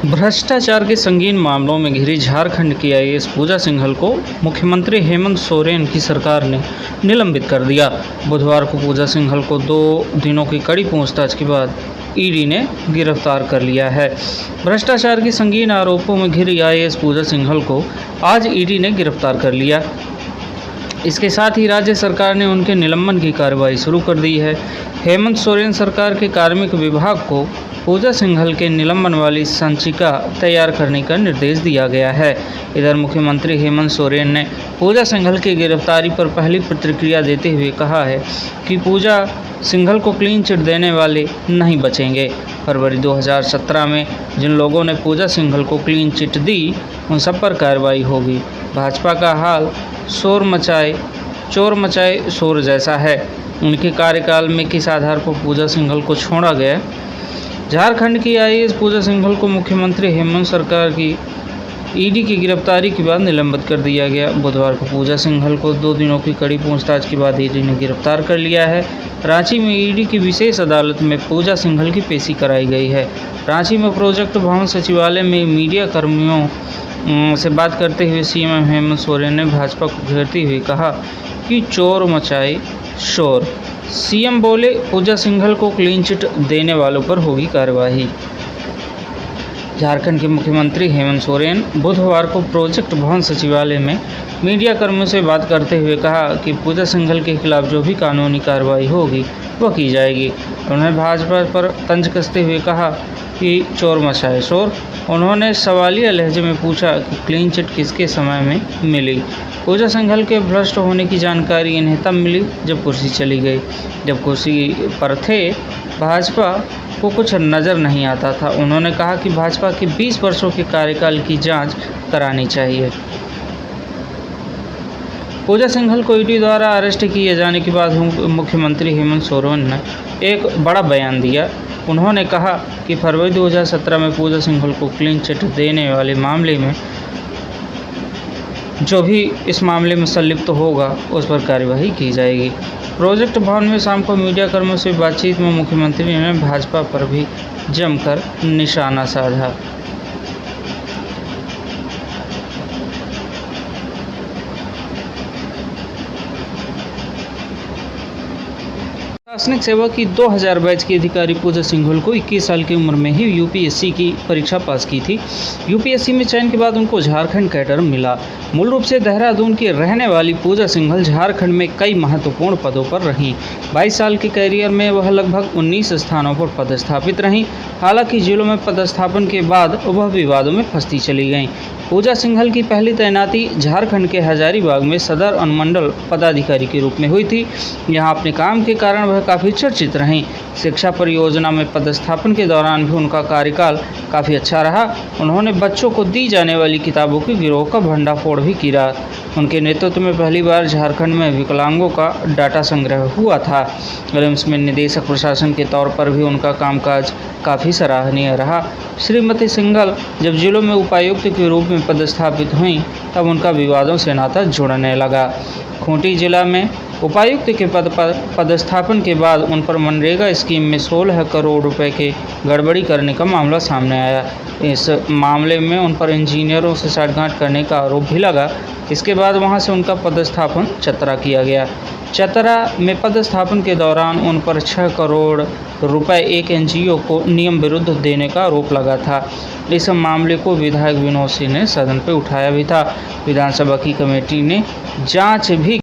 भ्रष्टाचार के संगीन मामलों में घिरी झारखंड की आईएएस पूजा सिंघल को मुख्यमंत्री हेमंत सोरेन की सरकार ने निलंबित कर दिया। बुधवार को पूजा सिंघल को 2 दिनों की कड़ी पूछताछ के बाद ईडी ने गिरफ्तार कर लिया है। भ्रष्टाचार के संगीन आरोपों में घिरी आईएएस पूजा सिंघल को आज ईडी ने गिरफ्तार कर लिया। इसके साथ ही राज्य सरकार ने उनके निलंबन की कार्रवाई शुरू कर दी है। हेमंत सोरेन सरकार के कार्मिक विभाग को पूजा सिंघल के निलंबन वाली संचिका तैयार करने का निर्देश दिया गया है। इधर मुख्यमंत्री हेमंत सोरेन ने पूजा सिंघल की गिरफ्तारी पर पहली प्रतिक्रिया देते हुए कहा है कि पूजा सिंघल को क्लीन चिट देने वाले नहीं बचेंगे। फरवरी 2017 में जिन लोगों ने पूजा सिंघल को क्लीन चिट दी उन सब पर कार्रवाई होगी। भाजपा का हाल चोर मचाए शोर जैसा है। उनके कार्यकाल में किस आधार पर पूजा सिंघल को छोड़ा गया? झारखंड की आईएएस पूजा सिंघल को मुख्यमंत्री हेमंत सरकार की ईडी की गिरफ्तारी के बाद निलंबित कर दिया गया। बुधवार को पूजा सिंघल को 2 दिनों की कड़ी पूछताछ के बाद ईडी ने गिरफ्तार कर लिया है। रांची में ईडी की विशेष अदालत में पूजा सिंघल की पेशी कराई गई है। रांची में प्रोजेक्ट भवन सचिवालय में मीडिया कर्मियों से बात करते हुए सीएम हेमंत सोरेन ने भाजपा को घेरते हुए कहा कि चोर मचाए शोर। सीएम बोले, पूजा सिंघल को क्लीन चिट देने वालों पर होगी कार्रवाई। झारखंड के मुख्यमंत्री हेमंत सोरेन बुधवार को प्रोजेक्ट भवन सचिवालय में मीडिया कर्मियों से बात करते हुए कहा कि पूजा सिंघल के खिलाफ जो भी कानूनी कार्रवाई होगी वह की जाएगी। उन्होंने भाजपा पर तंज कसते हुए कहा कि चोर मचाए शोर। उन्होंने सवालिया लहजे में पूछा कि क्लीन चिट किसके समय में मिली। पूजा सिंघल के भ्रष्ट होने की जानकारी इन्हें तब मिली जब कुर्सी चली गई। जब कुर्सी पर थे भाजपा को कुछ नज़र नहीं आता था। उन्होंने कहा कि भाजपा के 20 वर्षों के कार्यकाल की जांच करानी चाहिए। पूजा सिंघल को ईडी द्वारा अरेस्ट किए जाने के बाद मुख्यमंत्री हेमंत सोरेन ने एक बड़ा बयान दिया। उन्होंने कहा कि फरवरी 2017 में पूजा सिंघल को क्लीन चिट देने वाले मामले में जो भी इस मामले में संलिप्त होगा उस पर कार्यवाही की जाएगी। प्रोजेक्ट भवन में शाम को मीडिया कर्मियों से बातचीत में मुख्यमंत्री ने भाजपा पर भी जमकर निशाना साधा। प्रशासनिक सेवा की 2000 बैच की अधिकारी पूजा सिंघल को 21 साल की उम्र में ही यूपीएससी की परीक्षा पास की थी। यूपीएससी में चयन के बाद उनको झारखंड कैडर मिला। मूल रूप से देहरादून की रहने वाली पूजा सिंघल झारखंड में कई महत्वपूर्ण पदों पर रहीं। 22 साल के कैरियर में वह लगभग 19 स्थानों पर पदस्थापित रहीं। हालांकि जिलों में पदस्थापन के बाद वह विवादों में फंसती चली गईं। पूजा सिंघल की पहली तैनाती झारखंड के हजारीबाग में सदर अनुमंडल पदाधिकारी के रूप में हुई थी। यहाँ अपने काम के कारण वह काफ़ी चर्चित रहीं। शिक्षा परियोजना में पदस्थापन के दौरान भी उनका कार्यकाल काफ़ी अच्छा रहा। उन्होंने बच्चों को दी जाने वाली किताबों के गिरोह का भंडाफोड़ भी किया। उनके नेतृत्व में पहली बार झारखंड में विकलांगों का डाटा संग्रह हुआ था। रिम्स में निदेशक प्रशासन के तौर पर भी उनका कामकाज काफ़ी सराहनीय रहा। श्रीमती सिंघल जब जिलों में उपायुक्त के रूप में पदस्थापित हुईं तब उनका विवादों से नाता जुड़ने लगा। खूंटी जिला में उपायुक्त के पद पर पदस्थापन के बाद उन पर मनरेगा स्कीम में 16 करोड़ रुपए के गड़बड़ी करने का मामला सामने आया। इस मामले में उन पर इंजीनियरों से साठगांठ करने का आरोप भी लगा। इसके बाद वहां से उनका पदस्थापन चतरा किया गया। चतरा में पदस्थापन के दौरान उन पर 6 करोड़ रुपए एक एनजीओ को नियम विरुद्ध देने का आरोप लगा था। इस मामले को विधायक विनोद सिंह ने सदन पर उठाया भी था। विधानसभा की कमेटी ने जांच भी